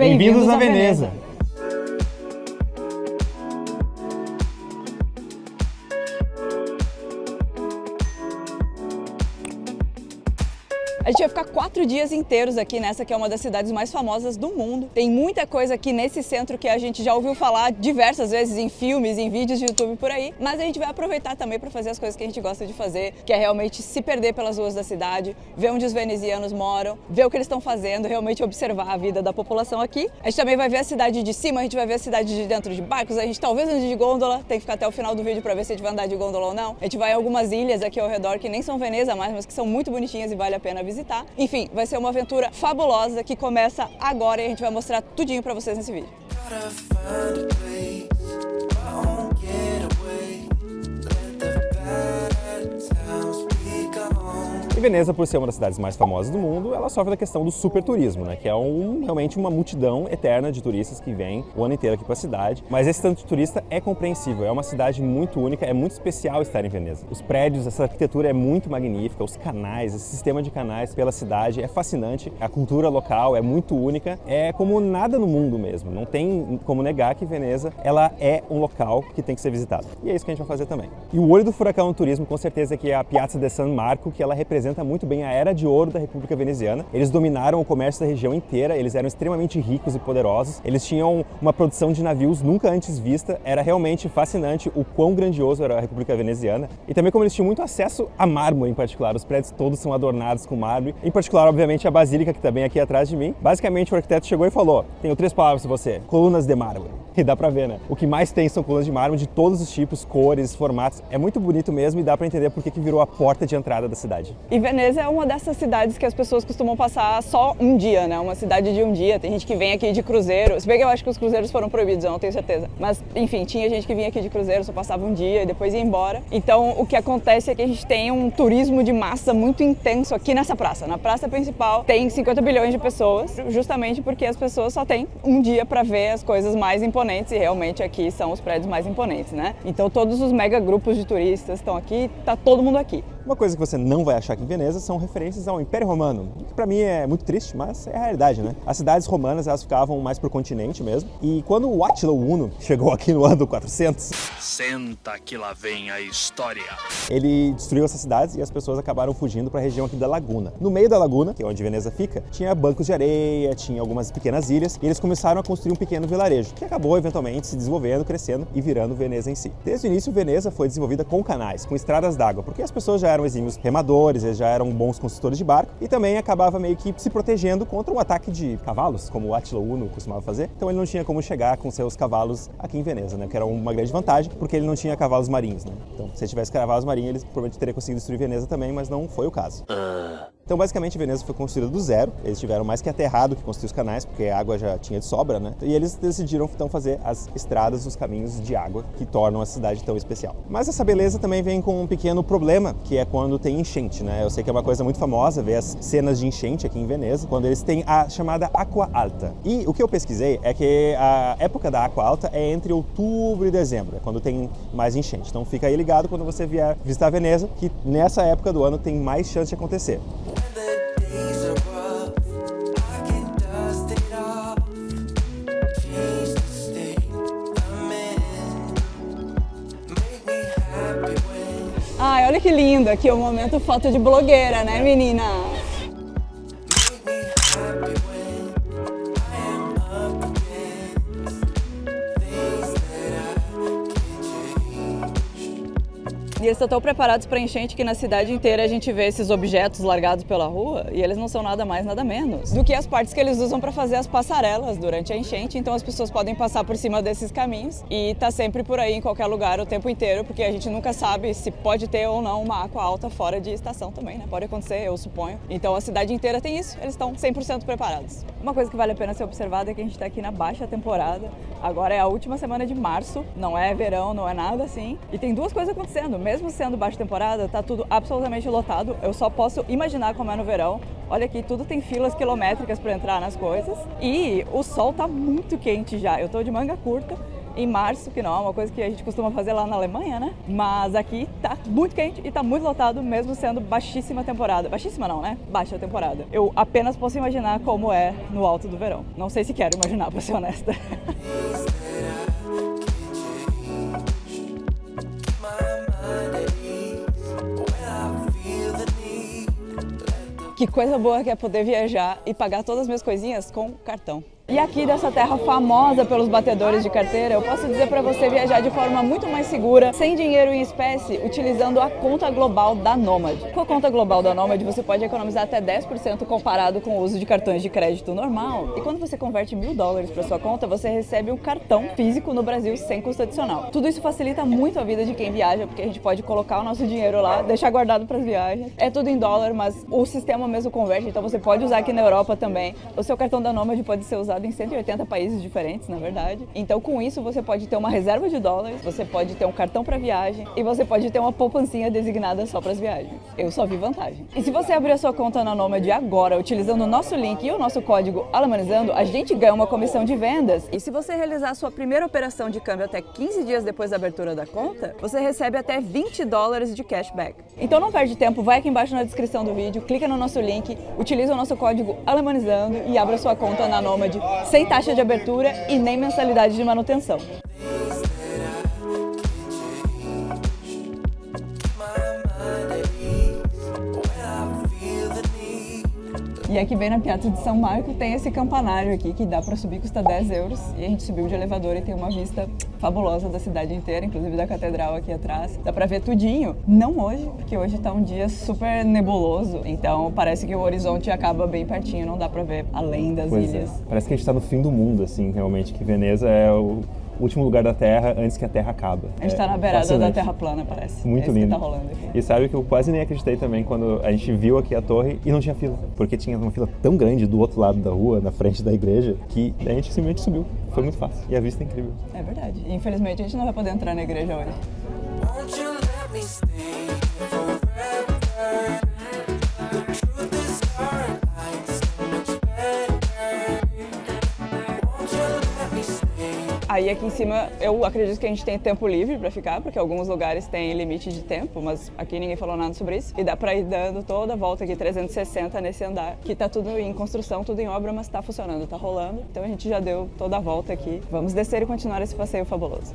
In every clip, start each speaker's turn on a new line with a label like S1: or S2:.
S1: Bem-vindos a Veneza!
S2: A gente vai ficar 4 dias inteiros aqui nessa que é uma das cidades mais famosas do mundo. Tem muita coisa aqui nesse centro que a gente já ouviu falar diversas vezes em filmes, em vídeos de YouTube por aí, mas a gente vai aproveitar também para fazer as coisas que a gente gosta de fazer, que é realmente se perder pelas ruas da cidade, ver onde os venezianos moram, ver o que eles estão fazendo, realmente observar a vida da população aqui. A gente também vai ver a cidade de cima, a gente vai ver a cidade de dentro de barcos, a gente talvez ande de gôndola, tem que ficar até o final do vídeo para ver se a gente vai andar de gôndola ou não. A gente vai em algumas ilhas aqui ao redor que nem são Veneza mais, mas que são muito bonitinhas e vale a pena visitar. Enfim, vai ser uma aventura fabulosa que começa agora e a gente vai mostrar tudinho pra vocês nesse vídeo.
S1: E Veneza, por ser uma das cidades mais famosas do mundo, ela sofre da questão do superturismo, né? Que é realmente uma multidão eterna de turistas que vêm o ano inteiro aqui para a cidade. Mas esse tanto de turista é compreensível, é uma cidade muito única, é muito especial estar em Veneza. Os prédios, essa arquitetura é muito magnífica, os canais, esse sistema de canais pela cidade é fascinante, a cultura local é muito única, é como nada no mundo mesmo. Não tem como negar que Veneza, ela é um local que tem que ser visitado. E é isso que a gente vai fazer também. E o olho do furacão no turismo, com certeza, é que é a Piazza de San Marco, que ela representa muito bem a era de ouro da República Veneziana. Eles dominaram o comércio da região inteira, eles eram extremamente ricos e poderosos, eles tinham uma produção de navios nunca antes vista, era realmente fascinante o quão grandioso era a República Veneziana e também como eles tinham muito acesso a mármore em particular, os prédios todos são adornados com mármore, em particular, obviamente, a Basílica, que está bem aqui atrás de mim. Basicamente, o arquiteto chegou e falou, tenho 3 palavras para você, colunas de mármore. E dá pra ver, né? O que mais tem são colunas de mármore de todos os tipos, cores, formatos. É muito bonito mesmo e dá pra entender por que virou a porta de entrada da cidade.
S2: E Veneza é uma dessas cidades que as pessoas costumam passar só um dia, né? Uma cidade de um dia. Tem gente que vem aqui de cruzeiro. Se bem que eu acho que os cruzeiros foram proibidos, eu não tenho certeza. Mas, enfim, tinha gente que vinha aqui de cruzeiro, só passava um dia e depois ia embora. Então, o que acontece é que a gente tem um turismo de massa muito intenso aqui nessa praça. Na praça principal tem 50 bilhões de pessoas, justamente porque as pessoas só têm um dia pra ver as coisas mais imponentes e realmente aqui são os prédios mais imponentes, né? Então todos os mega grupos de turistas estão aqui, tá todo mundo aqui.
S1: Uma coisa que você não vai achar aqui em Veneza são referências ao Império Romano, que pra mim é muito triste, mas é a realidade, né? As cidades romanas, elas ficavam mais pro continente mesmo, e quando o Átila Uno chegou aqui no ano 400...
S3: Senta que lá vem a história.
S1: Ele destruiu essas cidades e as pessoas acabaram fugindo para a região aqui da Laguna. No meio da Laguna, que é onde Veneza fica, tinha bancos de areia, tinha algumas pequenas ilhas, e eles começaram a construir um pequeno vilarejo, que acabou eventualmente se desenvolvendo, crescendo e virando Veneza em si. Desde o início, Veneza foi desenvolvida com canais, com estradas d'água, porque as pessoas já eram exímios remadores, eles já eram bons construtores de barco, e também acabava meio que se protegendo contra um ataque de cavalos, como o Átila Uno costumava fazer. Então ele não tinha como chegar com seus cavalos aqui em Veneza, né? Que era uma grande vantagem, porque ele não tinha cavalos marinhos, né? Então, se ele tivesse cavalos marinhos, ele provavelmente teria conseguido destruir Veneza também, mas não foi o caso. Então, basicamente, Veneza foi construída do zero. Eles tiveram mais que aterrado que construir os canais, porque a água já tinha de sobra, né? E eles decidiram, então, fazer as estradas, os caminhos de água que tornam a cidade tão especial. Mas essa beleza também vem com um pequeno problema, que é quando tem enchente, né? Eu sei que é uma coisa muito famosa ver as cenas de enchente aqui em Veneza, quando eles têm a chamada Acqua Alta. E o que eu pesquisei é que a época da Acqua Alta é entre outubro e dezembro, é quando tem mais enchente. Então, fica aí ligado quando você vier visitar Veneza, que nessa época do ano tem mais chance de acontecer.
S2: Ai, olha que lindo, aqui é o momento foto de blogueira, né, menina? E eles estão tão preparados para enchente que na cidade inteira a gente vê esses objetos largados pela rua e eles não são nada mais, nada menos do que as partes que eles usam para fazer as passarelas durante a enchente. Então as pessoas podem passar por cima desses caminhos e tá sempre por aí em qualquer lugar o tempo inteiro, porque a gente nunca sabe se pode ter ou não uma água alta fora de estação também, né? Pode acontecer, eu suponho. Então a cidade inteira tem isso, eles estão 100% preparados. Uma coisa que vale a pena ser observada é que a gente está aqui na baixa temporada. Agora é a última semana de março, não é verão, não é nada assim. E tem duas coisas acontecendo. Mesmo sendo baixa temporada, tá tudo absolutamente lotado. Eu só posso imaginar como é no verão. Olha aqui, tudo tem filas quilométricas para entrar nas coisas. E o sol tá muito quente já. Eu tô de manga curta em março, que não é uma coisa que a gente costuma fazer lá na Alemanha, né? Mas aqui tá muito quente e tá muito lotado, mesmo sendo baixíssima temporada. Baixíssima não, né? Baixa temporada. Eu apenas posso imaginar como é no alto do verão. Não sei se quero imaginar, pra ser honesta. Que coisa boa que é poder viajar e pagar todas as minhas coisinhas com cartão. E aqui dessa terra famosa pelos batedores de carteira, eu posso dizer para você viajar de forma muito mais segura, sem dinheiro em espécie, utilizando a conta global da Nomad. Com a conta global da Nomad, você pode economizar até 10% comparado com o uso de cartões de crédito normal. E quando você converte $1.000 para sua conta, você recebe um cartão físico no Brasil sem custo adicional. Tudo isso facilita muito a vida de quem viaja, porque a gente pode colocar o nosso dinheiro lá, deixar guardado para as viagens. É tudo em dólar, mas o sistema mesmo converte, então você pode usar aqui na Europa também. O seu cartão da Nomad pode ser usado em 180 países diferentes, na verdade. Então, com isso, você pode ter uma reserva de dólares, você pode ter um cartão para viagem e você pode ter uma poupancinha designada só para as viagens. Eu só vi vantagem. E se você abrir a sua conta na Nomad agora, utilizando o nosso link e o nosso código Alemanizando, a gente ganha uma comissão de vendas. E se você realizar a sua primeira operação de câmbio até 15 dias depois da abertura da conta, você recebe até $20 de cashback. Então, não perde tempo, vai aqui embaixo na descrição do vídeo, clica no nosso link, utiliza o nosso código Alemanizando e abra sua conta na Nomad sem taxa de abertura e nem mensalidade de manutenção. E aqui bem na Piazza de São Marco tem esse campanário aqui que dá para subir, custa 10 euros. E a gente subiu de elevador e tem uma vista fabulosa da cidade inteira, inclusive da catedral aqui atrás. Dá para ver tudinho. Não hoje, porque hoje tá um dia super nebuloso. Então parece que o horizonte acaba bem pertinho, não dá para ver além das ilhas.
S1: Parece que a gente tá no fim do mundo, assim, realmente, que Veneza é o último lugar da Terra antes que a Terra acabe.
S2: A gente tá na beirada da Terra plana, parece.
S1: Muito lindo.
S2: Que tá rolando aqui.
S1: E sabe que eu quase nem acreditei também quando a gente viu aqui a torre e não tinha fila. Porque tinha uma fila tão grande do outro lado da rua, na frente da igreja, que a gente simplesmente subiu. Foi muito fácil. E a vista é incrível.
S2: É verdade. E, infelizmente a gente não vai poder entrar na igreja hoje. Won't you let me stay forever? The truth is our lives so much better. Won't you let me stay? Aí aqui em cima eu acredito que a gente tem tempo livre para ficar, porque alguns lugares têm limite de tempo, mas aqui ninguém falou nada sobre isso. E dá para ir dando toda a volta aqui 360 nesse andar, que tá tudo em construção, tudo em obra, mas tá funcionando, tá rolando. Então a gente já deu toda a volta aqui. Vamos descer e continuar esse passeio fabuloso.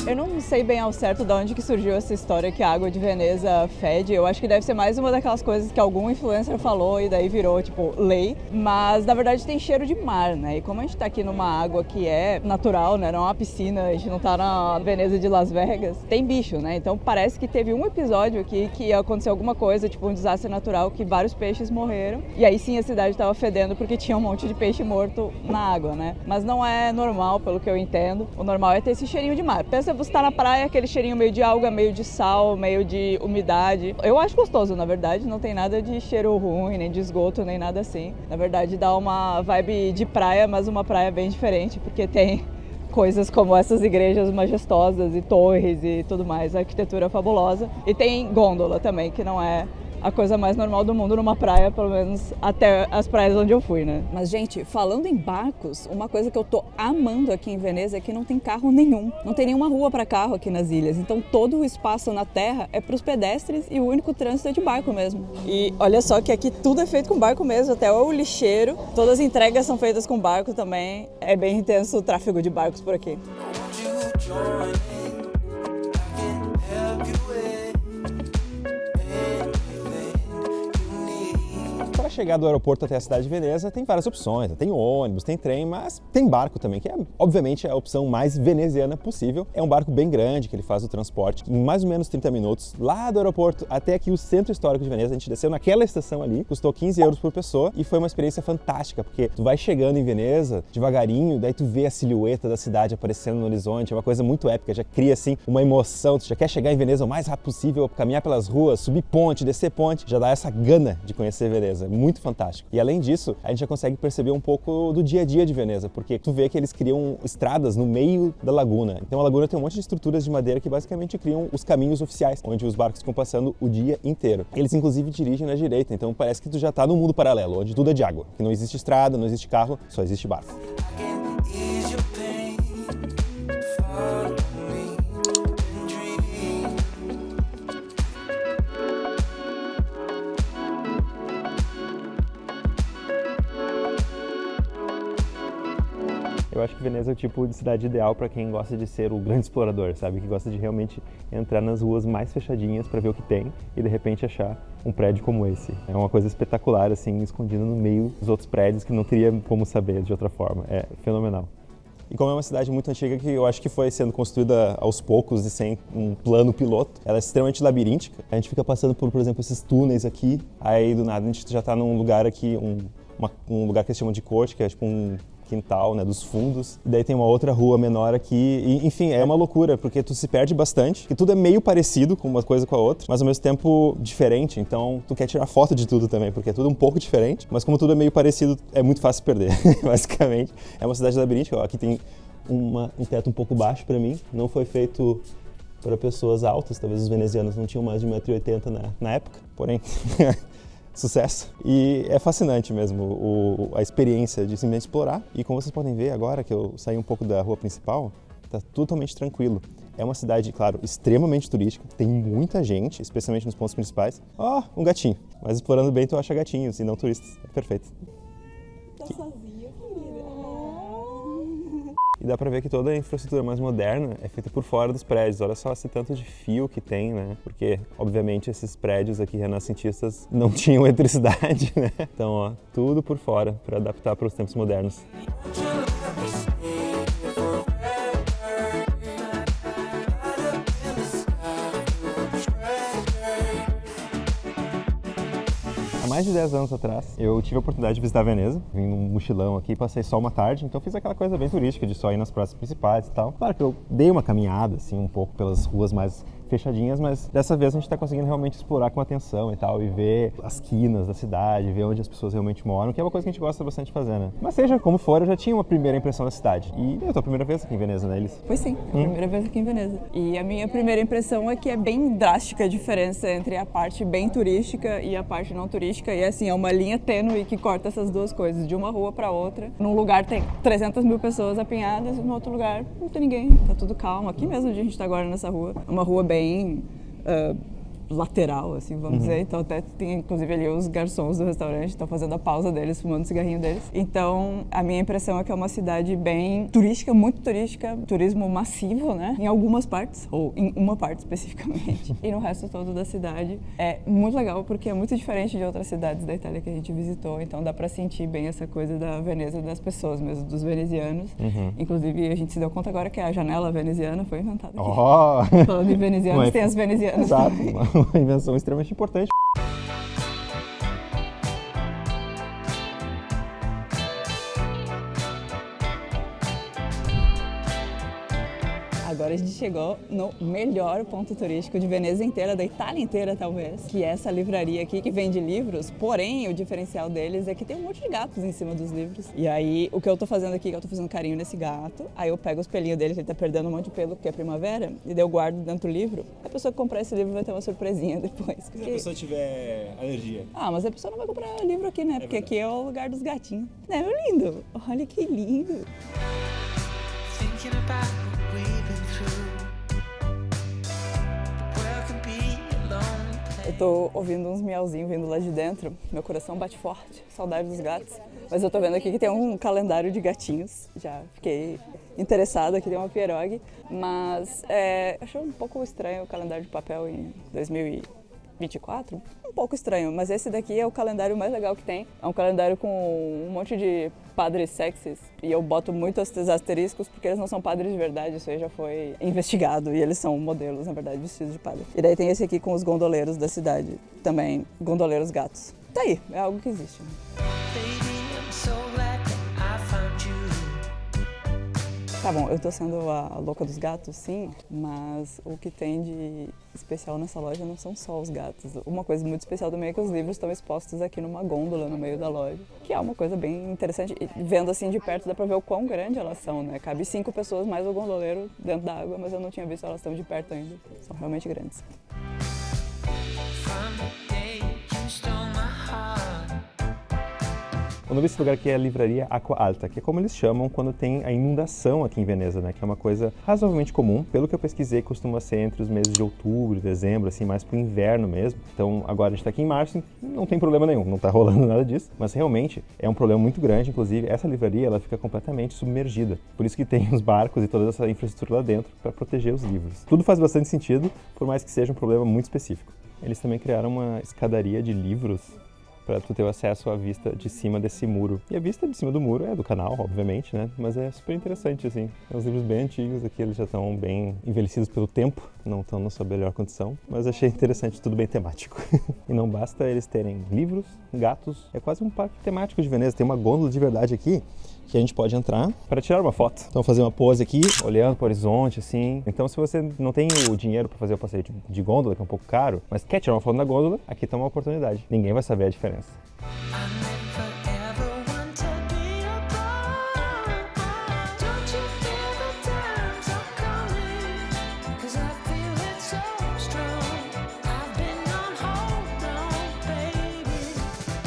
S2: Eu não sei bem ao certo de onde que surgiu essa história que a água de Veneza fede. Eu acho que deve ser mais uma daquelas coisas que algum influencer falou e daí virou, tipo, lei. Mas, na verdade, tem cheiro de mar, né? E como a gente tá aqui numa água que é natural, né? Não é uma piscina, a gente não tá na Veneza de Las Vegas. Tem bicho, né? Então parece que teve um episódio aqui que aconteceu alguma coisa, tipo um desastre natural, que vários peixes morreram. E aí sim a cidade tava fedendo porque tinha um monte de peixe morto na água, né? Mas não é normal, pelo que eu entendo. O normal é ter esse cheirinho de mar. Pensa você tá na praia, aquele cheirinho meio de alga, meio de sal, meio de umidade. Eu acho gostoso, na verdade, não tem nada de cheiro ruim, nem de esgoto, nem nada assim. Na verdade, dá uma vibe de praia, mas uma praia bem diferente, porque tem coisas como essas igrejas majestosas e torres e tudo mais, a arquitetura fabulosa. E tem gôndola também, que não é a coisa mais normal do mundo numa praia, pelo menos até as praias onde eu fui, né? Mas, gente, falando em barcos, uma coisa que eu tô amando aqui em Veneza é que não tem carro nenhum. Não tem nenhuma rua para carro aqui nas ilhas. Então, todo o espaço na terra é para os pedestres e o único trânsito é de barco mesmo. E olha só que aqui tudo é feito com barco mesmo, até o lixeiro. Todas as entregas são feitas com barco também. É bem intenso o tráfego de barcos por aqui.
S1: Para chegar do aeroporto até a cidade de Veneza tem várias opções, tem ônibus, tem trem, mas tem barco também, que é obviamente a opção mais veneziana possível. É um barco bem grande que ele faz o transporte em mais ou menos 30 minutos, lá do aeroporto até aqui o centro histórico de Veneza. A gente desceu naquela estação ali, custou 15 euros por pessoa e foi uma experiência fantástica, porque tu vai chegando em Veneza devagarinho, daí tu vê a silhueta da cidade aparecendo no horizonte, é uma coisa muito épica, já cria assim uma emoção, tu já quer chegar em Veneza o mais rápido possível, caminhar pelas ruas, subir ponte, descer ponte, já dá essa gana de conhecer Veneza. muito fantástico. E além disso, a gente já consegue perceber um pouco do dia a dia de Veneza, porque tu vê que eles criam estradas no meio da laguna. Então a laguna tem um monte de estruturas de madeira que basicamente criam os caminhos oficiais, onde os barcos ficam passando o dia inteiro. Eles inclusive dirigem na direita, então parece que tu já tá num mundo paralelo, onde tudo é de água, que não existe estrada, não existe carro, só existe barco. Eu acho que Veneza é o tipo de cidade ideal para quem gosta de ser o grande explorador, sabe? Que gosta de realmente entrar nas ruas mais fechadinhas para ver o que tem e de repente achar um prédio como esse. É uma coisa espetacular, assim, escondida no meio dos outros prédios que não teria como saber de outra forma. É fenomenal. E como é uma cidade muito antiga que eu acho que foi sendo construída aos poucos e sem um plano piloto, ela é extremamente labiríntica. A gente fica passando por exemplo, esses túneis aqui, aí do nada a gente já está num lugar aqui, um lugar que eles chamam de corte, que é tipo um quintal, né, dos fundos. E daí tem uma outra rua menor aqui. E, enfim, é uma loucura, porque tu se perde bastante, que tudo é meio parecido com uma coisa com a outra, mas ao mesmo tempo diferente. Então, tu quer tirar foto de tudo também, porque é tudo um pouco diferente, mas como tudo é meio parecido, é muito fácil perder, basicamente. É uma cidade labiríntica, ó, aqui tem um teto um pouco baixo para mim, não foi feito para pessoas altas, talvez os venezianos não tinham mais de 1,80 m na época, porém... Sucesso. E é fascinante mesmo a experiência de simplesmente explorar. E como vocês podem ver agora que eu saí um pouco da rua principal, tá totalmente tranquilo. É uma cidade, claro, extremamente turística, tem muita gente, especialmente nos pontos principais. Ó, um gatinho. Mas explorando bem tu acha gatinhos e não turistas. É perfeito.
S2: Tá sozinha, querida.
S1: E dá pra ver que toda a infraestrutura mais moderna é feita por fora dos prédios. Olha só esse tanto de fio que tem, né? Porque, obviamente, esses prédios aqui renascentistas não tinham eletricidade, né? Então, ó, tudo por fora para adaptar para os tempos modernos. Há mais de 10 anos atrás, eu tive a oportunidade de visitar Veneza. Vim num mochilão aqui, passei só uma tarde, então fiz aquela coisa bem turística de só ir nas praças principais e tal. Claro que eu dei uma caminhada, assim, um pouco pelas ruas mais fechadinhas, mas dessa vez a gente está conseguindo realmente explorar com atenção e tal, e ver as quinas da cidade, ver onde as pessoas realmente moram, que é uma coisa que a gente gosta bastante de fazer, né? Mas seja como for, eu já tinha uma primeira impressão da cidade. E eu tô a primeira vez aqui em Veneza, né, Elis?
S2: Pois sim, a primeira vez aqui em Veneza. E a minha primeira impressão é que é bem drástica a diferença entre a parte bem turística e a parte não turística. E assim, é uma linha tênue que corta essas duas coisas, de uma rua para outra. Num lugar tem 300 mil pessoas apinhadas e no outro lugar não tem ninguém, tá tudo calmo. Aqui mesmo onde a gente tá agora nessa rua, é uma rua bem... lateral, assim, vamos dizer. Então até tem, inclusive, ali os garçons do restaurante estão fazendo a pausa deles, fumando o cigarrinho deles. Então, a minha impressão é que é uma cidade bem turística, muito turística, turismo massivo, né? Em algumas partes, ou em uma parte especificamente. E no resto todo da cidade é muito legal, porque é muito diferente de outras cidades da Itália que a gente visitou. Então dá pra sentir bem essa coisa da Veneza, das pessoas mesmo, dos venezianos. Inclusive, a gente se deu conta agora que a janela veneziana foi inventada aqui.
S1: Oh!
S2: Falando em venezianos, tem as venezianas.
S1: Exato, uma invenção extremamente importante.
S2: Agora a gente chegou no melhor ponto turístico de Veneza inteira, da Itália inteira talvez, que é essa livraria aqui que vende livros, porém o diferencial deles é que tem um monte de gatos em cima dos livros. E aí o que eu tô fazendo aqui, eu tô fazendo carinho nesse gato, aí eu pego os pelinhos dele, que ele tá perdendo um monte de pelo porque é primavera, e daí eu guardo dentro do livro. A pessoa que comprar esse livro vai ter uma surpresinha depois.
S1: Se a pessoa tiver alergia?
S2: Ah, mas a pessoa não vai comprar livro aqui, né? Porque aqui é o lugar dos gatinhos. Não é lindo? Olha que lindo! Eu tô ouvindo uns miauzinhos vindo lá de dentro, meu coração bate forte, saudade dos gatos. Mas eu tô vendo aqui que tem um calendário de gatinhos, já fiquei interessada, aqui tem uma pierogi, mas achei um pouco estranho o calendário de papel em 2024. Um pouco estranho, mas esse daqui é o calendário mais legal que tem. É um calendário com um monte de padres sexys e eu boto muito esses asteriscos porque eles não são padres de verdade, isso aí já foi investigado e eles são modelos, na verdade, vestidos de padre. E daí tem esse aqui com os gondoleiros da cidade, também gondoleiros gatos. Tá aí, é algo que existe. Tá bom, eu tô sendo a louca dos gatos, sim, mas o que tem de especial nessa loja não são só os gatos. Uma coisa muito especial também é que os livros estão expostos aqui numa gôndola no meio da loja, que é uma coisa bem interessante. E vendo assim de perto dá pra ver o quão grande elas são, né? Cabe 5 pessoas mais o gondoleiro dentro da água, mas eu não tinha visto elas tão de perto ainda. São realmente grandes.
S1: O nome desse lugar aqui é a Livraria Acqua Alta, que é como eles chamam quando tem a inundação aqui em Veneza, né? Que é uma coisa razoavelmente comum. Pelo que eu pesquisei, costuma ser entre os meses de outubro, dezembro, assim, mais pro inverno mesmo. Então, agora a gente tá aqui em março, não tem problema nenhum, não tá rolando nada disso. Mas realmente é um problema muito grande, inclusive essa livraria, ela fica completamente submergida. Por isso que tem os barcos e toda essa infraestrutura lá dentro para proteger os livros. Tudo faz bastante sentido, por mais que seja um problema muito específico. Eles também criaram uma escadaria de livros para tu ter acesso à vista de cima desse muro. E a vista de cima do muro é do canal, obviamente, né? Mas é super interessante, assim. É uns livros bem antigos aqui, eles já estão bem envelhecidos pelo tempo, não estão na sua melhor condição, mas achei interessante, tudo bem temático. E não basta eles terem livros, gatos, é quase um parque temático de Veneza. Tem uma gôndola de verdade aqui, que a gente pode entrar para tirar uma foto. Então fazer uma pose aqui, olhando para o horizonte, assim. Então se você não tem o dinheiro para fazer o passeio de gôndola, que é um pouco caro, mas quer tirar uma foto na gôndola, aqui está uma oportunidade. Ninguém vai saber a diferença.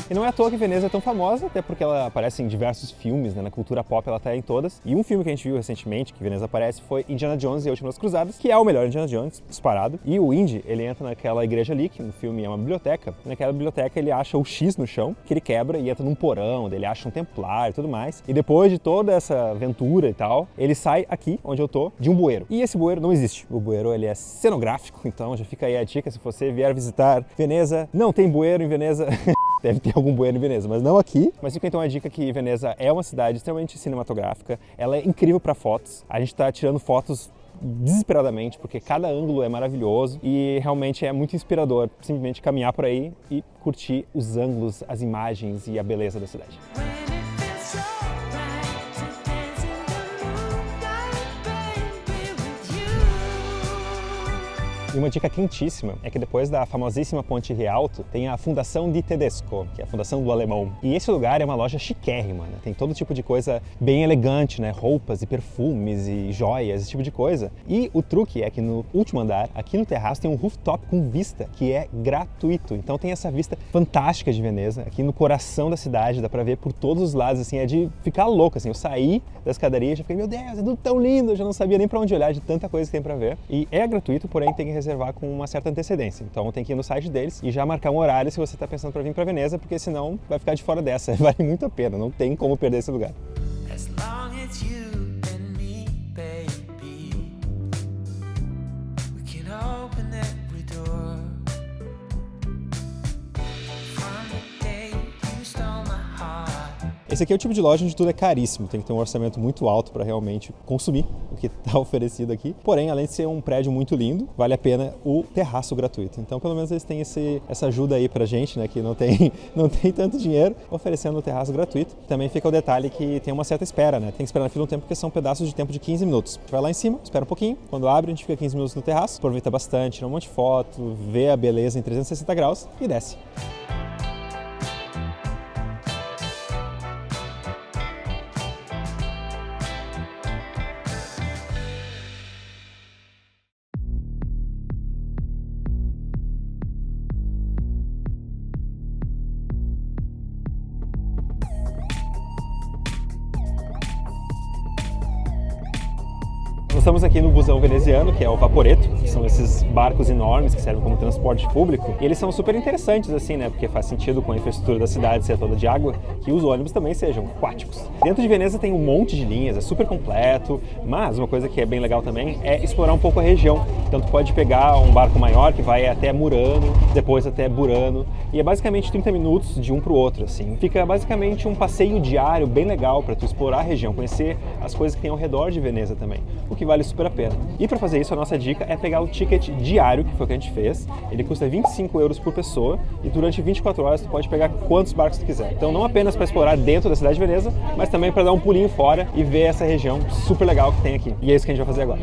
S1: E não é à toa que Veneza é tão famosa, até porque ela aparece em diversos filmes, né? Na cultura pop ela tá em todas. E um filme que a gente viu recentemente, que Veneza aparece, foi Indiana Jones e a Última das Cruzadas, que é o melhor Indiana Jones, disparado. E o Indy, ele entra naquela igreja ali, que no filme é uma biblioteca. E naquela biblioteca ele acha o X no chão, que ele quebra e entra num porão, daí ele acha um templar e tudo mais. E depois de toda essa aventura e tal, ele sai aqui, onde eu tô, de um bueiro. E esse bueiro não existe. O bueiro, ele é cenográfico, então já fica aí a dica, se você vier visitar Veneza, não tem bueiro em Veneza. Deve ter algum bueiro em Veneza, mas não aqui. Mas fica então a dica que Veneza é uma cidade extremamente cinematográfica, ela é incrível para fotos. A gente está tirando fotos desesperadamente, porque cada ângulo é maravilhoso e realmente é muito inspirador simplesmente caminhar por aí e curtir os ângulos, as imagens e a beleza da cidade. E uma dica quentíssima é que depois da famosíssima Ponte Rialto tem a Fundação di Tedesco, que é a Fundação do Alemão. E esse lugar é uma loja chiquérrima, né? Tem todo tipo de coisa bem elegante, né? Roupas e perfumes e joias, esse tipo de coisa. E o truque é que no último andar, aqui no terraço, tem um rooftop com vista, que é gratuito. Então tem essa vista fantástica de Veneza, aqui no coração da cidade, dá pra ver por todos os lados, assim, é de ficar louco, assim. Eu saí da escadaria e já fiquei, meu Deus, é tudo tão lindo, eu já não sabia nem pra onde olhar de tanta coisa que tem pra ver. E é gratuito, porém tem que reservar com uma certa antecedência. Então tem que ir no site deles e já marcar um horário se você está pensando para vir para Veneza, porque senão vai ficar de fora dessa. Vale muito a pena, não tem como perder esse lugar. Esse aqui é o tipo de loja onde tudo é caríssimo, tem que ter um orçamento muito alto para realmente consumir o que está oferecido aqui. Porém, além de ser um prédio muito lindo, vale a pena o terraço gratuito. Então, pelo menos eles têm essa ajuda aí pra gente, né, que não tem tanto dinheiro, oferecendo o terraço gratuito. Também fica o detalhe que tem uma certa espera, né? Tem que esperar na fila um tempo, porque são pedaços de tempo de 15 minutos. A gente vai lá em cima, espera um pouquinho, quando abre a gente fica 15 minutos no terraço, aproveita bastante, tira um monte de foto, vê a beleza em 360 graus e desce. Estamos aqui no busão veneziano, que é o Vaporetto, que são esses barcos enormes que servem como transporte público. E eles são super interessantes, assim, né? Porque faz sentido com a infraestrutura da cidade ser toda de água, que os ônibus também sejam aquáticos. Dentro de Veneza tem um monte de linhas, é super completo, mas uma coisa que é bem legal também é explorar um pouco a região. Então tu pode pegar um barco maior que vai até Murano, depois até Burano, e é basicamente 30 minutos de um para o outro, assim. Fica basicamente um passeio diário bem legal para tu explorar a região, conhecer as coisas que tem ao redor de Veneza também, o que vale super a pena. E para fazer isso, a nossa dica é pegar o ticket diário, que foi o que a gente fez. Ele custa 25 euros por pessoa e durante 24 horas tu pode pegar quantos barcos tu quiser. Então não apenas para explorar dentro da cidade de Veneza, mas também para dar um pulinho fora e ver essa região super legal que tem aqui. E é isso que a gente vai fazer agora.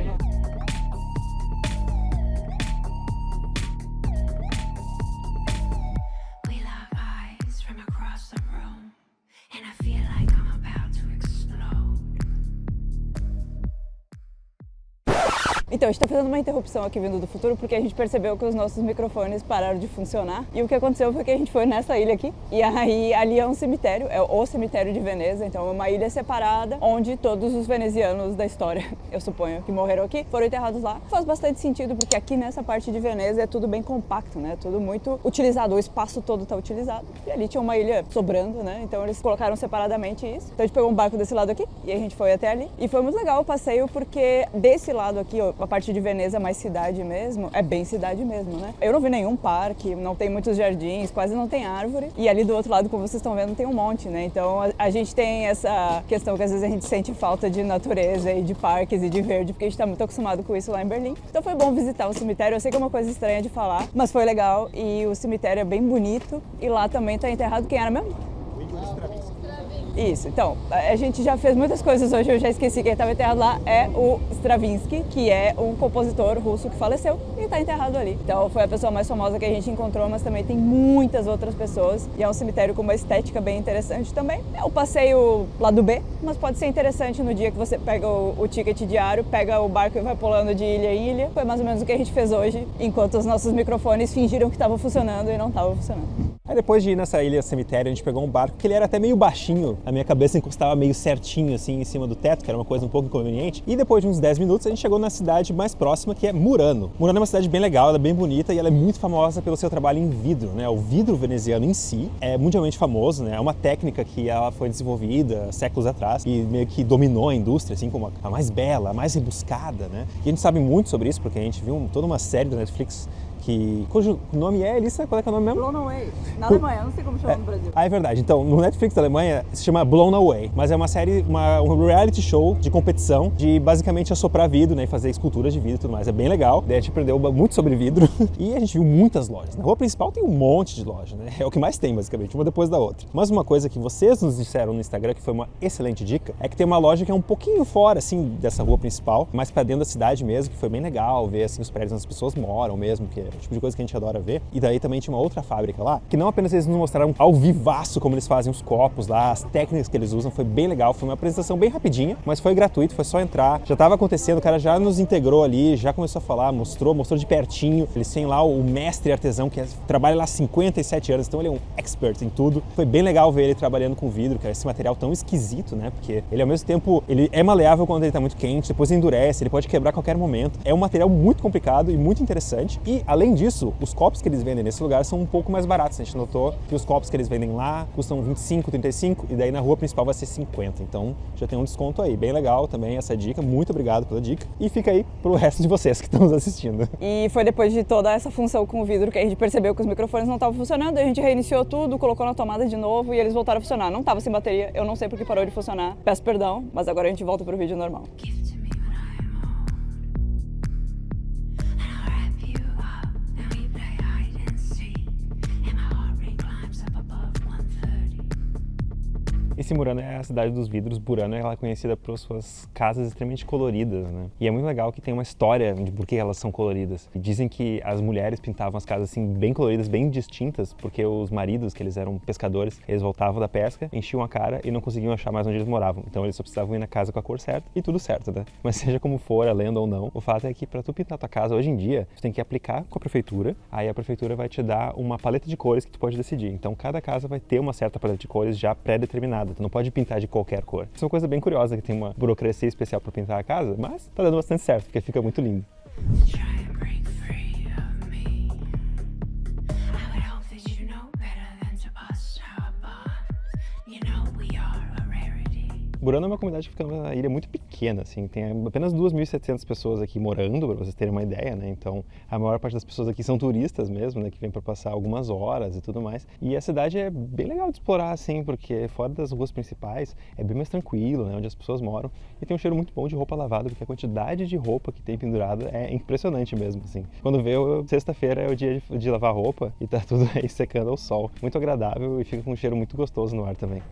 S2: Então, a gente está fazendo uma interrupção aqui vindo do futuro porque a gente percebeu que os nossos microfones pararam de funcionar. E o que aconteceu foi que a gente foi nessa ilha aqui. E aí, ali é um cemitério, é o cemitério de Veneza. Então, é uma ilha separada onde todos os venezianos da história, eu suponho, que morreram aqui, foram enterrados lá. Faz bastante sentido porque aqui nessa parte de Veneza é tudo bem compacto, né? Tudo muito utilizado, o espaço todo está utilizado. E ali tinha uma ilha sobrando, né? Então, eles colocaram separadamente isso. Então, a gente pegou um barco desse lado aqui e a gente foi até ali. E foi muito legal o passeio porque desse lado aqui, a parte de Veneza mais cidade mesmo, é bem cidade mesmo, né? Eu não vi nenhum parque, não tem muitos jardins, quase não tem árvore. E ali do outro lado, como vocês estão vendo, tem um monte, né? Então a gente tem essa questão que às vezes a gente sente falta de natureza e de parques e de verde, porque a gente tá muito acostumado com isso lá em Berlim. Então foi bom visitar o cemitério. Eu sei que é uma coisa estranha de falar, mas foi legal e o cemitério é bem bonito. E lá também tá enterrado quem era mesmo? Isso, então, a gente já fez muitas coisas hoje, eu já esqueci quem estava enterrado lá, é o Stravinsky, que é um compositor russo que faleceu e está enterrado ali. Então foi a pessoa mais famosa que a gente encontrou, mas também tem muitas outras pessoas e é um cemitério com uma estética bem interessante também. É o passeio lado B, mas pode ser interessante no dia que você pega o ticket diário, pega o barco e vai pulando de ilha em ilha. Foi mais ou menos o que a gente fez hoje, enquanto os nossos microfones fingiram que estavam funcionando e não estavam funcionando.
S1: Aí depois de ir nessa ilha cemitério, a gente pegou um barco que ele era até meio baixinho, a minha cabeça encostava meio certinho assim em cima do teto, que era uma coisa um pouco inconveniente. E depois de uns 10 minutos a gente chegou na cidade mais próxima, que é Murano. Murano é uma cidade bem legal, ela é bem bonita e ela é muito famosa pelo seu trabalho em vidro, né? O vidro veneziano em si é mundialmente famoso, né? É uma técnica que ela foi desenvolvida séculos atrás e meio que dominou a indústria, assim, como a mais bela, a mais rebuscada, né? E a gente sabe muito sobre isso porque a gente viu toda uma série da Netflix cujo nome é, Elissa, qual é que é o nome mesmo?
S2: Blown Away, na Alemanha, não sei como chama no Brasil.
S1: Ah, é verdade. Então, no Netflix da Alemanha se chama Blown Away, mas é uma série, um reality show de competição de basicamente assoprar vidro, né, e fazer esculturas de vidro e tudo mais. É bem legal. Daí a gente aprendeu muito sobre vidro e a gente viu muitas lojas. Na rua principal tem um monte de lojas, né? É o que mais tem, basicamente, uma depois da outra. Mas uma coisa que vocês nos disseram no Instagram, que foi uma excelente dica, é que tem uma loja que é um pouquinho fora, assim, dessa rua principal, mais pra dentro da cidade mesmo, que foi bem legal ver, assim, os prédios onde as pessoas moram mesmo, que é o tipo de coisa que a gente adora ver. E daí também tinha uma outra fábrica lá, que não apenas eles nos mostraram ao vivaço como eles fazem os copos lá, as técnicas que eles usam, foi bem legal, foi uma apresentação bem rapidinha, mas foi gratuito, foi só entrar, já estava acontecendo, o cara já nos integrou ali, já começou a falar, mostrou de pertinho. Eles têm lá o mestre artesão que trabalha lá há 57 anos, então ele é um expert em tudo. Foi bem legal ver ele trabalhando com vidro, que é esse material tão esquisito, né? Porque ele ao mesmo tempo, ele é maleável quando ele tá muito quente, depois endurece, ele pode quebrar a qualquer momento. É um material muito complicado e muito interessante. E além disso, os copos que eles vendem nesse lugar são um pouco mais baratos. A gente notou que os copos que eles vendem lá custam 25, 35 e daí na rua principal vai ser 50. Então já tem um desconto aí. Bem legal também essa dica. Muito obrigado pela dica. E fica aí pro resto de vocês que estão nos assistindo.
S2: E foi depois de toda essa função com o vidro que a gente percebeu que os microfones não estavam funcionando. A gente reiniciou tudo, colocou na tomada de novo e eles voltaram a funcionar. Não estava sem bateria. Eu não sei porque parou de funcionar. Peço perdão, mas agora a gente volta pro vídeo normal.
S1: Esse Murano é a cidade dos vidros. Burano ela é conhecida por suas casas extremamente coloridas, né? E é muito legal que tem uma história de por que elas são coloridas. E dizem que as mulheres pintavam as casas assim bem coloridas, bem distintas, porque os maridos, que eles eram pescadores, eles voltavam da pesca, enchiam a cara e não conseguiam achar mais onde eles moravam. Então eles só precisavam ir na casa com a cor certa e tudo certo, né? Mas seja como for, a lenda ou não, o fato é que para tu pintar tua casa hoje em dia, tu tem que aplicar com a prefeitura, aí a prefeitura vai te dar uma paleta de cores que tu pode decidir. Então cada casa vai ter uma certa paleta de cores já pré-determinada. Tu não pode pintar de qualquer cor. Isso é uma coisa bem curiosa, que tem uma burocracia especial para pintar a casa, mas tá dando bastante certo, porque fica muito lindo. Burano é uma comunidade que fica numa ilha muito pequena, pequena, assim, tem apenas 2.700 pessoas aqui morando, para vocês terem uma ideia, né? Então, a maior parte das pessoas aqui são turistas mesmo, né? Que vêm para passar algumas horas e tudo mais. E a cidade é bem legal de explorar, assim, porque fora das ruas principais é bem mais tranquilo, né? Onde as pessoas moram. E tem um cheiro muito bom de roupa lavada, porque a quantidade de roupa que tem pendurada é impressionante mesmo, assim. Quando vê, sexta-feira é o dia de lavar roupa e tá tudo aí secando ao sol. Muito agradável e fica com um cheiro muito gostoso no ar também.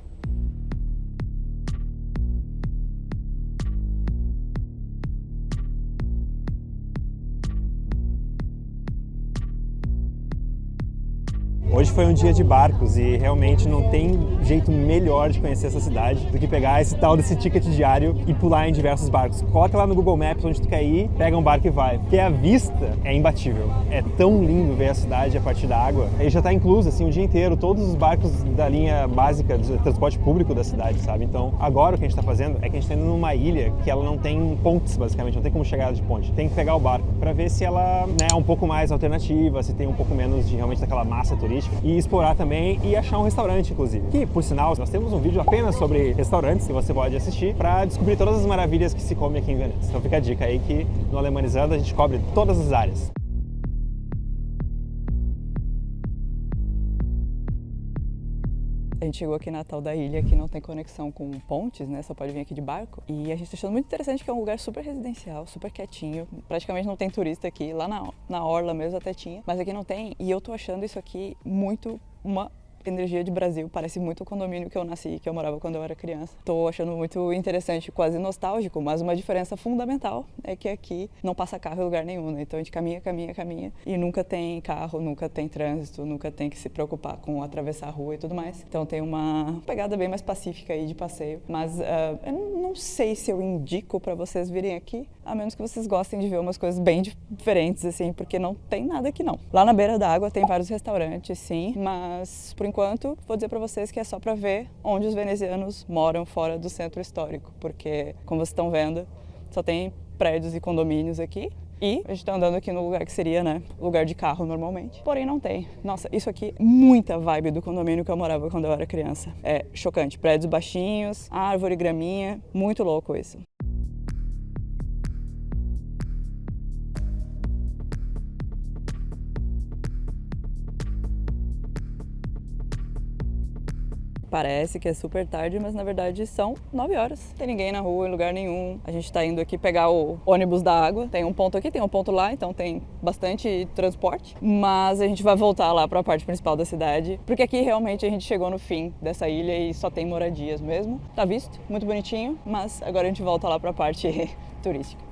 S1: Hoje foi um dia de barcos e realmente não tem jeito melhor de conhecer essa cidade do que pegar esse tal desse ticket diário e pular em diversos barcos. Coloca lá no Google Maps onde tu quer ir, pega um barco e vai. Porque a vista é imbatível. É tão lindo ver a cidade a partir da água. Aí já está incluso assim o dia inteiro, todos os barcos da linha básica de transporte público da cidade, sabe? Então agora o que a gente está fazendo é que a gente está indo numa ilha que ela não tem pontes, basicamente, não tem como chegar de ponte. Tem que pegar o barco para ver se ela é um pouco mais alternativa, se tem um pouco menos de realmente daquela massa turística. E explorar também e achar um restaurante, inclusive. Que, por sinal, nós temos um vídeo apenas sobre restaurantes que você pode assistir para descobrir todas as maravilhas que se come aqui em Veneza. Então fica a dica aí que no Alemanizando a gente cobre todas as áreas.
S2: A gente chegou aqui na tal da ilha que não tem conexão com pontes, né? Só pode vir aqui de barco. E a gente tá achando muito interessante que é um lugar super residencial, super quietinho. Praticamente não tem turista aqui. Lá na orla mesmo até tinha, mas aqui não tem. E eu tô achando isso aqui muito uma energia de Brasil, parece muito o condomínio que eu nasci, que eu morava quando eu era criança. Tô achando muito interessante, quase nostálgico, mas uma diferença fundamental é que aqui não passa carro em lugar nenhum, né? Então a gente caminha e nunca tem carro, nunca tem trânsito, nunca tem que se preocupar com atravessar a rua e tudo mais. Então tem uma pegada bem mais pacífica aí de passeio, mas eu não sei se eu indico para vocês virem aqui, a menos que vocês gostem de ver umas coisas bem diferentes, assim, porque não tem nada aqui não. Lá na beira da água tem vários restaurantes, sim, mas por enquanto vou dizer para vocês que é só para ver onde os venezianos moram fora do centro histórico, porque, como vocês estão vendo, só tem prédios e condomínios aqui. E a gente tá andando aqui no lugar que seria, né, lugar de carro normalmente. Porém não tem. Nossa, isso aqui é muita vibe do condomínio que eu morava quando eu era criança. É chocante. Prédios baixinhos, árvore, graminha, muito louco isso. Parece que é super tarde, mas na verdade são 9 horas. Não tem ninguém na rua, em lugar nenhum. A gente tá indo aqui pegar o ônibus da água. Tem um ponto aqui, tem um ponto lá, então tem bastante transporte. Mas a gente vai voltar lá pra parte principal da cidade, porque aqui realmente a gente chegou no fim dessa ilha e só tem moradias mesmo. Tá visto? Muito bonitinho, mas agora a gente volta lá pra parte turística.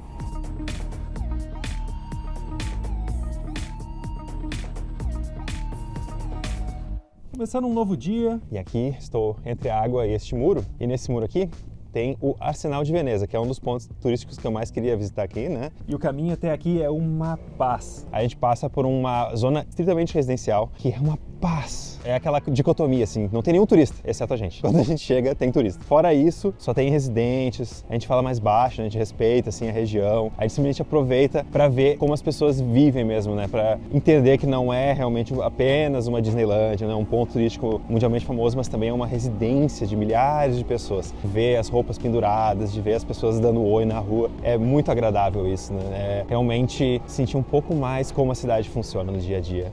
S1: Começando um novo dia, e aqui estou entre a água e este muro, e nesse muro aqui tem o Arsenal de Veneza, que é um dos pontos turísticos que eu mais queria visitar aqui, né? E o caminho até aqui é uma paz. A gente passa por uma zona estritamente residencial, que é uma paz. É aquela dicotomia, assim, não tem nenhum turista, exceto a gente. Quando a gente chega, tem turista. Fora isso, só tem residentes, a gente fala mais baixo, a gente respeita, assim, a região. A gente simplesmente aproveita para ver como as pessoas vivem mesmo, né? Para entender que não é realmente apenas uma Disneylandia, né? Um ponto turístico mundialmente famoso, mas também é uma residência de milhares de pessoas. Ver as roupas penduradas, de ver as pessoas dando oi na rua, é muito agradável isso, né? É realmente sentir um pouco mais como a cidade funciona no dia a dia.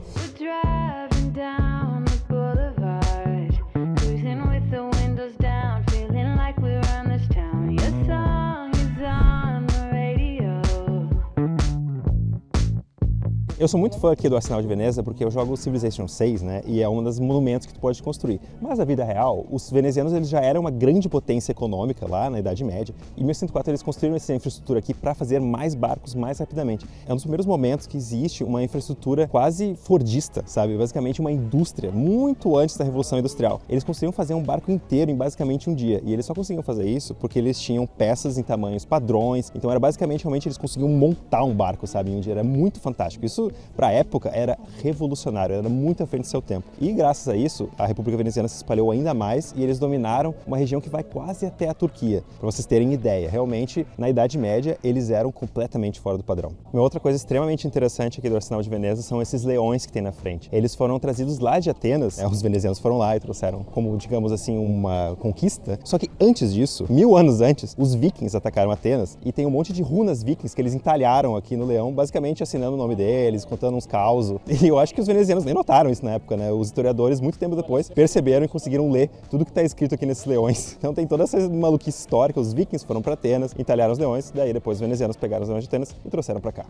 S1: Eu sou muito fã aqui do Arsenal de Veneza porque eu jogo Civilization 6, né? E é um dos monumentos que tu pode construir. Mas na vida real, os venezianos eles já eram uma grande potência econômica lá na Idade Média. E em 1104 eles construíram essa infraestrutura aqui para fazer mais barcos mais rapidamente. É um dos primeiros momentos que existe uma infraestrutura quase fordista, sabe? Basicamente uma indústria, muito antes da Revolução Industrial. Eles conseguiam fazer um barco inteiro em basicamente um dia. E eles só conseguiam fazer isso porque eles tinham peças em tamanhos padrões. Então era basicamente, realmente, eles conseguiam montar um barco, sabe? Em um dia. Era muito fantástico. Isso isso, para a época, era revolucionário, era muito à frente do seu tempo. E graças a isso, a República Veneziana se espalhou ainda mais e eles dominaram uma região que vai quase até a Turquia. Para vocês terem ideia, realmente, na Idade Média, eles eram completamente fora do padrão. Uma outra coisa extremamente interessante aqui do Arsenal de Veneza são esses leões que tem na frente. Eles foram trazidos lá de Atenas, os venezianos foram lá e trouxeram como, digamos assim, uma conquista. Só que antes disso, 1000 anos antes, os vikings atacaram Atenas e tem um monte de runas vikings que eles entalharam aqui no leão, basicamente assinando o nome deles, contando uns causos. E eu acho que os venezianos nem notaram isso na época, né? Os historiadores, muito tempo depois, perceberam e conseguiram ler tudo que está escrito aqui nesses leões. Então tem toda essa maluquice histórica, os vikings foram para Atenas, entalharam os leões, daí depois os venezianos pegaram os leões de Atenas e trouxeram para cá.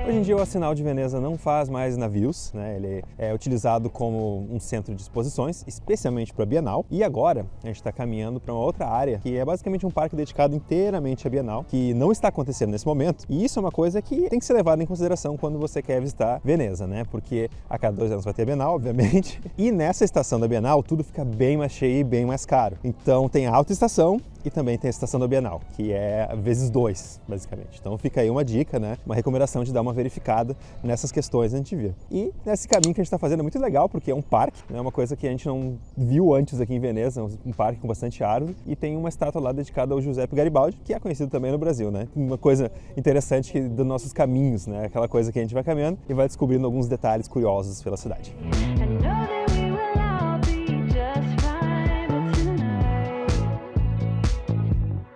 S1: Hoje em dia o Arsenal de Veneza não faz mais navios, né? Ele é utilizado como um centro de exposições, especialmente para a Bienal. E agora a gente está caminhando para uma outra área, que é basicamente um parque dedicado inteiramente à Bienal, que não está acontecendo nesse momento. E isso é uma coisa que tem que ser levada em consideração quando você quer visitar Veneza, né? Porque a cada 2 anos vai ter a Bienal, obviamente. E nessa estação da Bienal tudo fica bem mais cheio e bem mais caro. Então tem a alta estação e também tem a estação da Bienal, que é vezes 2, basicamente. Então fica aí uma dica, né? Uma recomendação de dar uma verificada nessas questões antes de vir. E nesse caminho que a gente está fazendo é muito legal, porque é um parque, né? Uma coisa que a gente não viu antes aqui em Veneza, um parque com bastante árvore, e tem uma estátua lá dedicada ao Giuseppe Garibaldi, que é conhecido também no Brasil, né? Uma coisa interessante dos nossos caminhos, né? Aquela coisa que a gente vai caminhando e vai descobrindo alguns detalhes curiosos pela cidade.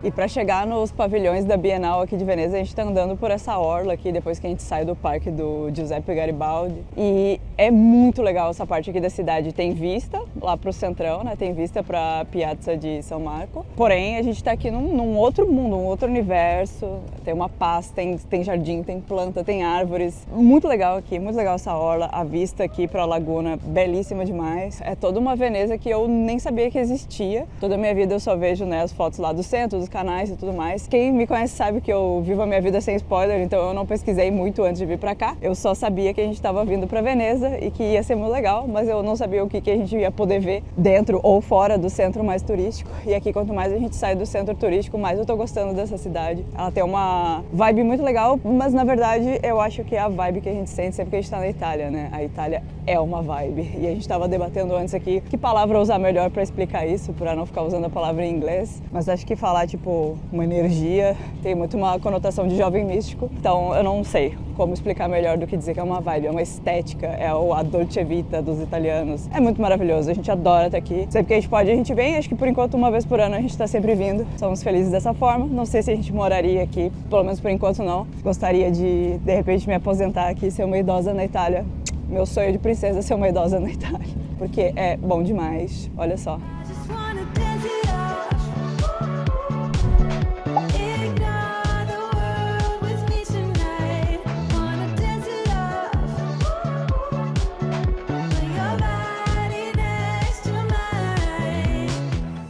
S2: E para chegar nos pavilhões da Bienal aqui de Veneza, a gente está andando por essa orla aqui, depois que a gente sai do parque do Giuseppe Garibaldi. E é muito legal essa parte aqui da cidade. Tem vista lá para o centrão, né? Tem vista para a Piazza de São Marco. Porém, a gente está aqui num outro mundo, um outro universo. Tem uma paz, tem jardim, tem planta, tem árvores. Muito legal aqui, muito legal essa orla. A vista aqui para a laguna, belíssima demais. É toda uma Veneza que eu nem sabia que existia. Toda a minha vida eu só vejo, né, as fotos lá do centro, dos canais e tudo mais. Quem me conhece sabe que eu vivo a minha vida sem spoiler, então eu não pesquisei muito antes de vir pra cá. Eu só sabia que a gente estava vindo pra Veneza e que ia ser muito legal, mas eu não sabia o que a gente ia poder ver dentro ou fora do centro mais turístico. E aqui, quanto mais a gente sai do centro turístico, mais eu tô gostando dessa cidade. Ela tem uma vibe muito legal, mas na verdade eu acho que é a vibe que a gente sente sempre que a gente tá na Itália, né? A Itália é uma vibe. E a gente tava debatendo antes aqui que palavra usar melhor pra explicar isso, pra não ficar usando a palavra em inglês. Mas acho que falar, tipo, uma energia, tem muito uma conotação de jovem místico, então eu não sei como explicar melhor do que dizer que é uma vibe, é uma estética, é a dolce vita dos italianos. É muito maravilhoso, a gente adora estar aqui. Sempre que a gente pode, a gente vem, acho que por enquanto 1 vez por ano a gente está sempre vindo. Somos felizes dessa forma, não sei se a gente moraria aqui, pelo menos por enquanto não. Gostaria de repente, me aposentar aqui, ser uma idosa na Itália. Meu sonho de princesa é ser uma idosa na Itália, porque é bom demais, olha só.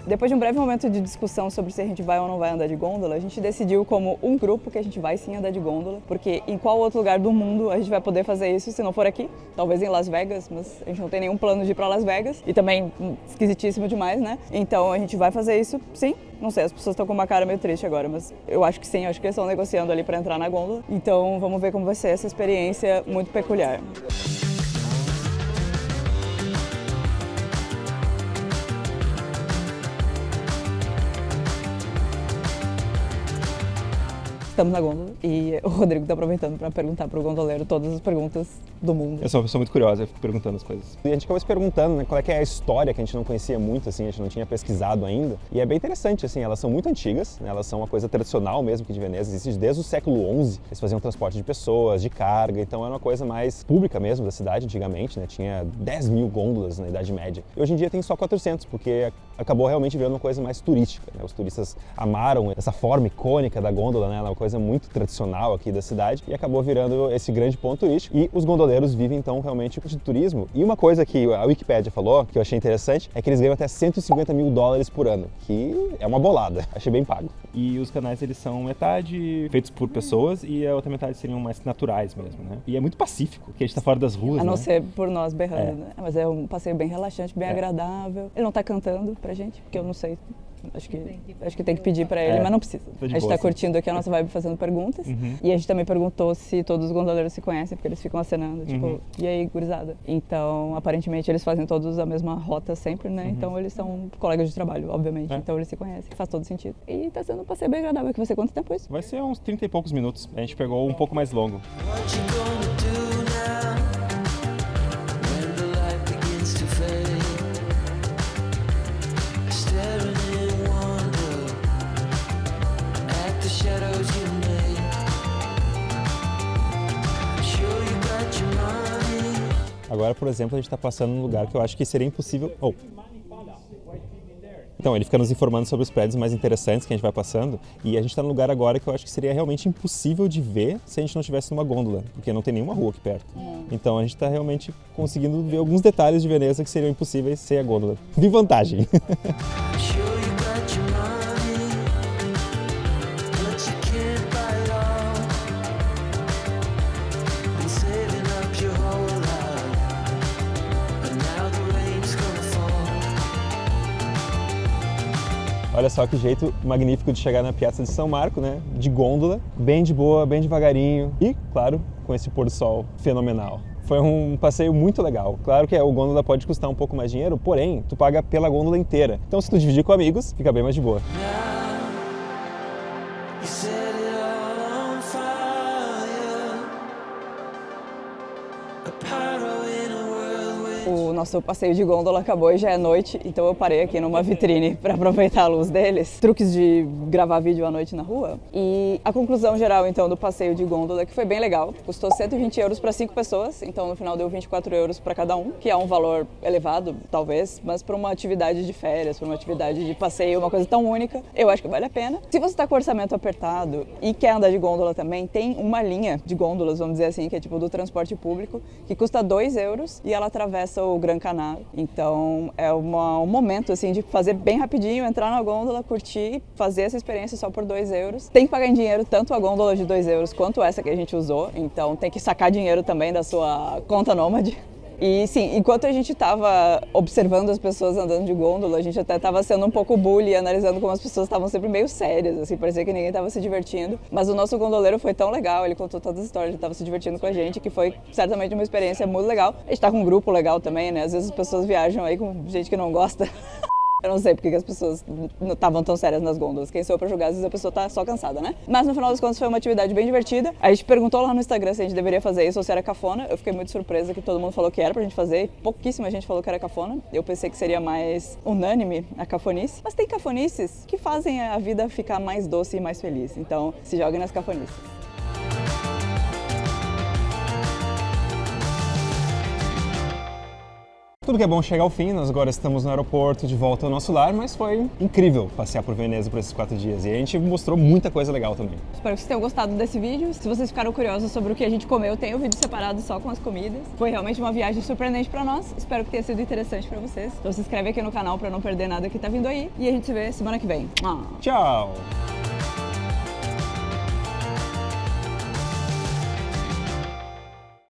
S2: Depois de um breve momento de discussão sobre se a gente vai ou não vai andar de gôndola, a gente decidiu como um grupo que a gente vai sim andar de gôndola, porque em qual outro lugar do mundo a gente vai poder fazer isso se não for aqui? Talvez em Las Vegas, mas a gente não tem nenhum plano de ir para Las Vegas e também esquisitíssimo demais, né? Então a gente vai fazer isso sim. Não sei, as pessoas estão com uma cara meio triste agora, mas eu acho que sim, eu acho que eles estão negociando ali para entrar na gôndola. Então vamos ver como vai ser essa experiência muito peculiar. Estamos na gôndola e o Rodrigo está aproveitando para perguntar para o gondoleiro todas as perguntas do mundo.
S1: Eu sou uma pessoa muito curiosa, eu fico perguntando as coisas. E a gente acabou se perguntando, né, qual é que é a história que a gente não conhecia muito, assim, a gente não tinha pesquisado ainda. E é bem interessante, assim, elas são muito antigas, né, elas são uma coisa tradicional mesmo aqui de Veneza, existe desde o século XI. Eles faziam transporte de pessoas, de carga, então era uma coisa mais pública mesmo da cidade antigamente, né, tinha 10.000 gôndolas na Idade Média. E hoje em dia tem só 400, porque acabou realmente virando uma coisa mais turística, né? Os turistas amaram essa forma icônica da gôndola, né, ela é uma coisa muito tradicional aqui da cidade e acabou virando esse grande ponto turístico. E os gondoleiros gondoleiros vivem então realmente de turismo. E uma coisa que a Wikipédia falou, que eu achei interessante, é que eles ganham até $150 mil por ano, que é uma bolada. Achei bem pago.
S4: E os canais, eles são metade feitos por pessoas e a outra metade seriam mais naturais mesmo, né? E é muito pacífico, porque a gente tá fora das ruas,
S2: A não
S4: né?
S2: ser por nós berrando, né? Mas é um passeio bem relaxante, bem agradável. Ele não tá cantando pra gente, porque eu não sei. Acho que tem que pedir pra ele, mas não precisa. A gente tá curtindo aqui a nossa vibe fazendo perguntas. E a gente também perguntou se todos os gondoleiros se conhecem, porque eles ficam acenando, tipo, e aí, gurizada? Então, aparentemente, eles fazem todos a mesma rota sempre, né? Então, eles são colegas de trabalho, obviamente. Então, eles se conhecem, faz todo sentido. E tá sendo um passeio bem agradável. Que vai ser quanto tempo isso?
S4: Vai ser uns 30 e poucos minutos. A gente pegou um pouco mais longo.
S1: Agora, por exemplo, a gente está passando num lugar que eu acho que seria impossível... Então, ele fica nos informando sobre os prédios mais interessantes que a gente vai passando, e a gente está num lugar agora que eu acho que seria realmente impossível de ver se a gente não estivesse numa gôndola, porque não tem nenhuma rua aqui perto. Então, a gente está realmente conseguindo ver alguns detalhes de Veneza que seriam impossíveis sem a gôndola. Vi vantagem! Olha só que jeito magnífico de chegar na Piazza de São Marco, né? De gôndola, bem de boa, bem devagarinho e, claro, com esse pôr do sol fenomenal. Foi um passeio muito legal. Claro que o gôndola pode custar um pouco mais de dinheiro, porém, tu paga pela gôndola inteira. Então, se tu dividir com amigos, fica bem mais de boa.
S2: O nosso passeio de gôndola acabou e já é noite, então eu parei aqui numa vitrine para aproveitar a luz deles. Truques de gravar vídeo à noite na rua. E a conclusão geral, então, do passeio de gôndola é que foi bem legal. Custou 120 euros para 5 pessoas, então no final deu 24 euros para cada um, que é um valor elevado, talvez, mas para uma atividade de férias, para uma atividade de passeio, uma coisa tão única, eu acho que vale a pena. Se você está com orçamento apertado e quer andar de gôndola também, tem uma linha de gôndolas, vamos dizer assim, que é tipo do transporte público, que custa 2 euros e ela atravessa o Gran Canal. Então é um momento assim de fazer bem rapidinho, entrar na gôndola, curtir, fazer essa experiência só por 2 euros. Tem que pagar em dinheiro tanto a gôndola de 2 euros quanto essa que a gente usou, então tem que sacar dinheiro também da sua conta nômade. E sim, enquanto a gente estava observando as pessoas andando de gôndola, a gente até estava sendo um pouco bully, analisando como as pessoas estavam sempre meio sérias, assim, parecia que ninguém estava se divertindo. Mas o nosso gondoleiro foi tão legal, ele contou todas as histórias, ele estava se divertindo com a gente, que foi certamente uma experiência muito legal. A gente tá com um grupo legal também, né? Às vezes as pessoas viajam aí com gente que não gosta. Eu não sei porque que as pessoas não estavam tão sérias nas gôndolas. Quem sou eu pra julgar? Às vezes a pessoa tá só cansada, né? Mas no final das contas foi uma atividade bem divertida. A gente perguntou lá no Instagram se a gente deveria fazer isso ou se era cafona. Eu fiquei muito surpresa que todo mundo falou que era pra gente fazer. Pouquíssima gente falou que era cafona. Eu pensei que seria mais unânime a cafonice. Mas tem cafonices que fazem a vida ficar mais doce e mais feliz. Então se joguem nas cafonices.
S1: Tudo que é bom chega ao fim, nós agora estamos no aeroporto, de volta ao nosso lar, mas foi incrível passear por Veneza por esses 4 dias e a gente mostrou muita coisa legal também.
S2: Espero que vocês tenham gostado desse vídeo. Se vocês ficaram curiosos sobre o que a gente comeu, tem um vídeo separado só com as comidas. Foi realmente uma viagem surpreendente pra nós, espero que tenha sido interessante pra vocês. Então se inscreve aqui no canal pra não perder nada que tá vindo aí e a gente se vê semana que vem.
S1: Tchau!